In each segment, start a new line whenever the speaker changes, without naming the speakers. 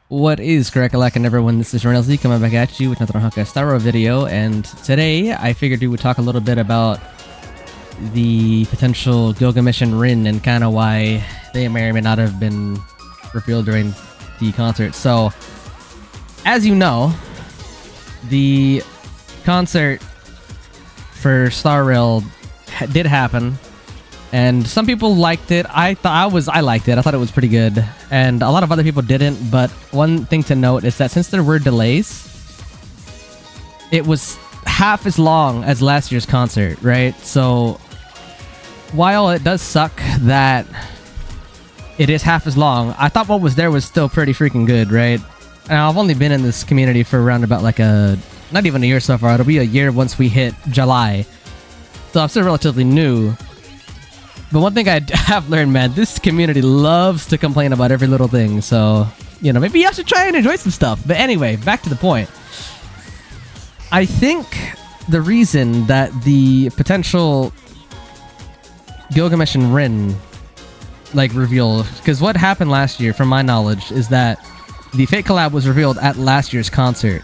What is Crack-a-lack and everyone, this is RNLZ coming back at you with another HSR video, and today I figured we would talk a little bit about the potential Gilgamesh and Rin and kind of why they may or may not have been revealed during the concert. So, as you know, the concert for Star Rail did happen. And some people liked it. I liked it. I thought it was pretty good. And a lot of other people didn't. But one thing to note is that since there were delays, it was half as long as last year's concert, right? So while it does suck that it is half as long, I thought what was there was still pretty freaking good, right? And I've only been in this community for around about like not even a year so far. It'll be a year once we hit July. So I'm still relatively new. But one thing I have learned, man, this community loves to complain about every little thing. So, you know, maybe I should try and enjoy some stuff. But anyway, back to the point. I think the reason that the potential Gilgamesh and Rin reveal, because what happened last year, from my knowledge, is that the Fate Collab was revealed at last year's concert.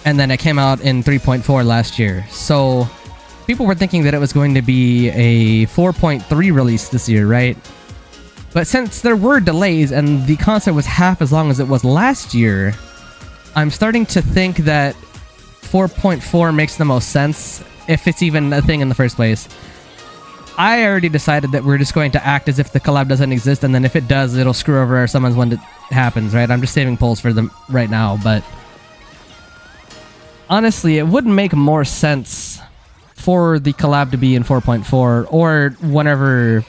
And then it came out in 3.4 last year. So people were thinking that it was going to be a 4.3 release this year, right? But since there were delays and the concert was half as long as it was last year, I'm starting to think that 4.4 makes the most sense, if it's even a thing in the first place. I already decided that we're just going to act as if the collab doesn't exist, and then if it does, it'll screw over someone's when it happens, right? I'm just saving polls for them right now, but honestly, it would make more sense for the collab to be in 4.4 or whenever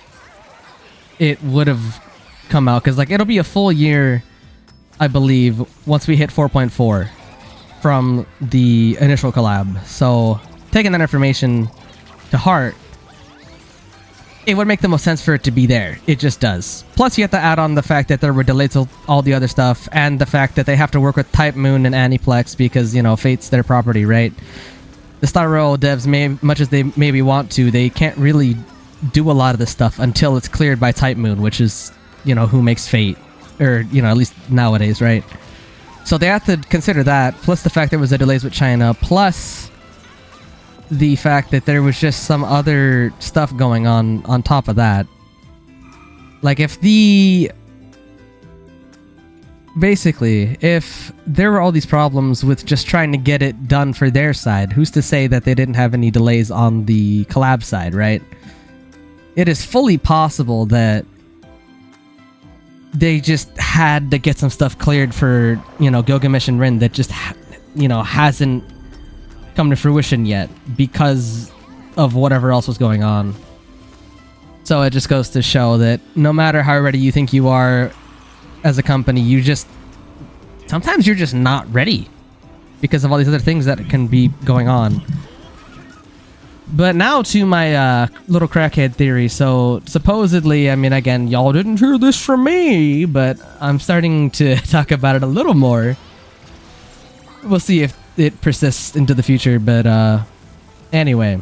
it would have come out, because it'll be a full year, I believe, once we hit 4.4 from the initial collab. So taking that information to heart, it would make the most sense for it to be there. It just does. Plus, you have to add on the fact that there were delays to all the other stuff, and the fact that they have to work with Type Moon and Aniplex because, you know, Fate's their property, right? The Star Rail devs, much as they maybe want to, they can't really do a lot of this stuff until it's cleared by Type Moon, which is, you know, who makes Fate. Or, you know, at least nowadays, right? So they have to consider that, plus the fact there was a delays with China, plus the fact that there was just some other stuff going on top of that. Basically, if there were all these problems with just trying to get it done for their side, who's to say that they didn't have any delays on the collab side, right? It is fully possible that they just had to get some stuff cleared for, you know, Gilgamesh and Rin that just, you know, hasn't come to fruition yet because of whatever else was going on. So it just goes to show that no matter how ready you think you are as a company, sometimes you're just not ready because of all these other things that can be going on. But now to my little crackhead theory. So supposedly, I mean, again, y'all didn't hear this from me, but I'm starting to talk about it a little more. We'll see if it persists into the future, but anyway.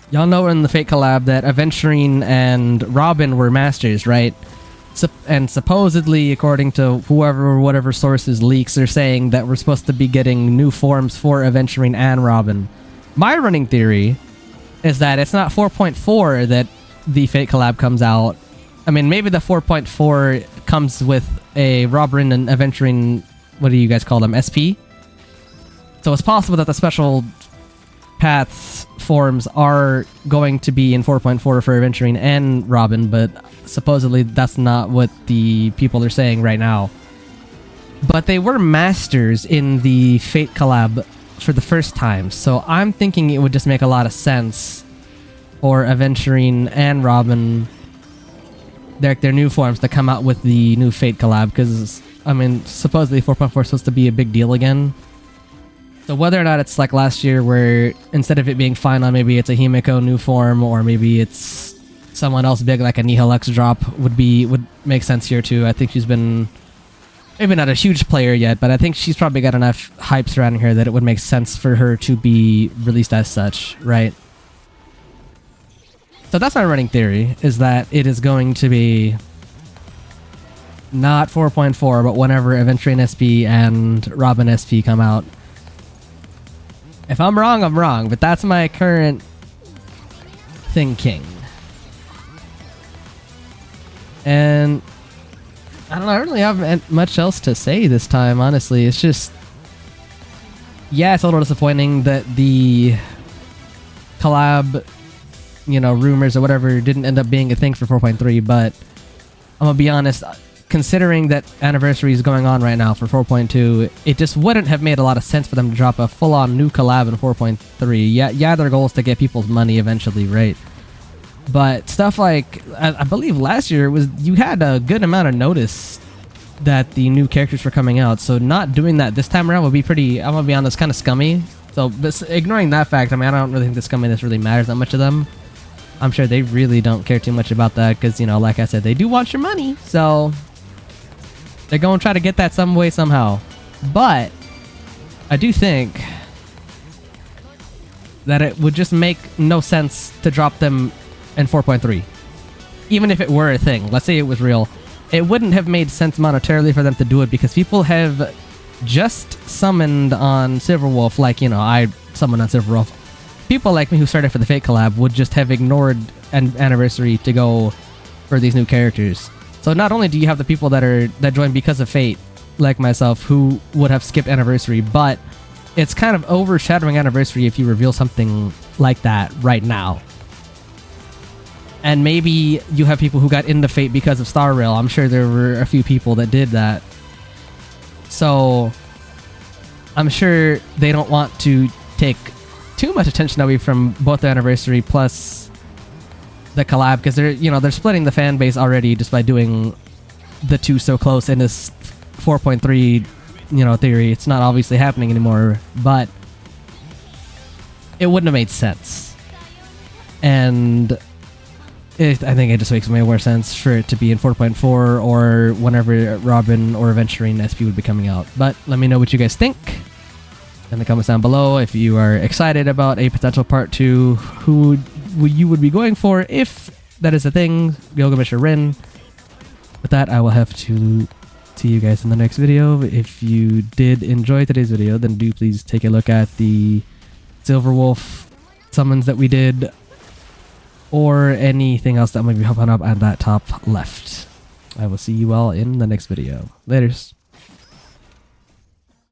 Y'all know in the Fate Collab that Aventurine and Robin were masters, right? And supposedly, according to whatever sources leaks, are saying that we're supposed to be getting new forms for Aventurine and Robin. My running theory is that it's not 4.4 that the Fate Collab comes out. I mean, maybe the 4.4 comes with a Robin and Aventurine, what do you guys call them, SP? So it's possible that the special paths forms are going to be in 4.4 for Aventurine and Robin, but supposedly that's not what the people are saying right now. But they were masters in the Fate Collab for the first time, so I'm thinking it would just make a lot of sense for Aventurine and Robin, their new forms, to come out with the new Fate Collab, because, I mean, supposedly 4.4 is supposed to be a big deal again. So whether or not it's like last year where instead of it being final, maybe it's a Himiko new form, or maybe it's someone else big like a Nihil X drop would make sense here too. I think she's been maybe not a huge player yet, but I think she's probably got enough hype surrounding her that it would make sense for her to be released as such, right? So that's my running theory, is that it is going to be Not 4.4, but whenever Adventuring SP and Robin SP come out. If I'm wrong, I'm wrong, but that's my current thinking. And I don't know, I don't really have much else to say this time, honestly. It's just, yeah, it's a little disappointing that the collab, you know, rumors or whatever didn't end up being a thing for 4.3, but I'm gonna be honest, considering that anniversary is going on right now for 4.2, it just wouldn't have made a lot of sense for them to drop a full-on new collab in 4.3. Yeah, their goal is to get people's money eventually, right? But stuff like, I believe last year was, you had a good amount of notice that the new characters were coming out, so not doing that this time around would be pretty, I'm gonna be honest, kind of scummy. So ignoring that fact, I mean, I don't really think the scumminess really matters that much to them. I'm sure they really don't care too much about that because, you know, like I said, they do want your money, so they're going to try to get that some way, somehow. But I do think that it would just make no sense to drop them in 4.3. Even if it were a thing, let's say it was real, it wouldn't have made sense monetarily for them to do it because people have just summoned on Silverwolf, like, you know, I summoned on Silverwolf. People like me who started for the Fate Collab would just have ignored an anniversary to go for these new characters. So not only do you have the people that joined because of Fate, like myself, who would have skipped anniversary, but it's kind of overshadowing anniversary if you reveal something like that right now. And maybe you have people who got into Fate because of Star Rail. I'm sure there were a few people that did that. So I'm sure they don't want to take too much attention away from both the anniversary plus the collab, because they're splitting the fan base already just by doing the two so close in this 4.3 theory. It's not obviously happening anymore, but it wouldn't have made sense. And I think it just makes way more sense for it to be in 4.4 or whenever Robin or Adventuring SP would be coming out. But let me know what you guys think in the comments down below. If you are excited about a potential part 2, who you would be going for if that is a thing, Gilgamesh or Rin. With that, I will have to see you guys in the next video. If you did enjoy today's video, then do please take a look at the Silverwolf summons that we did, or anything else that might be popping up at that top left. I will see you all in the next video. Laters.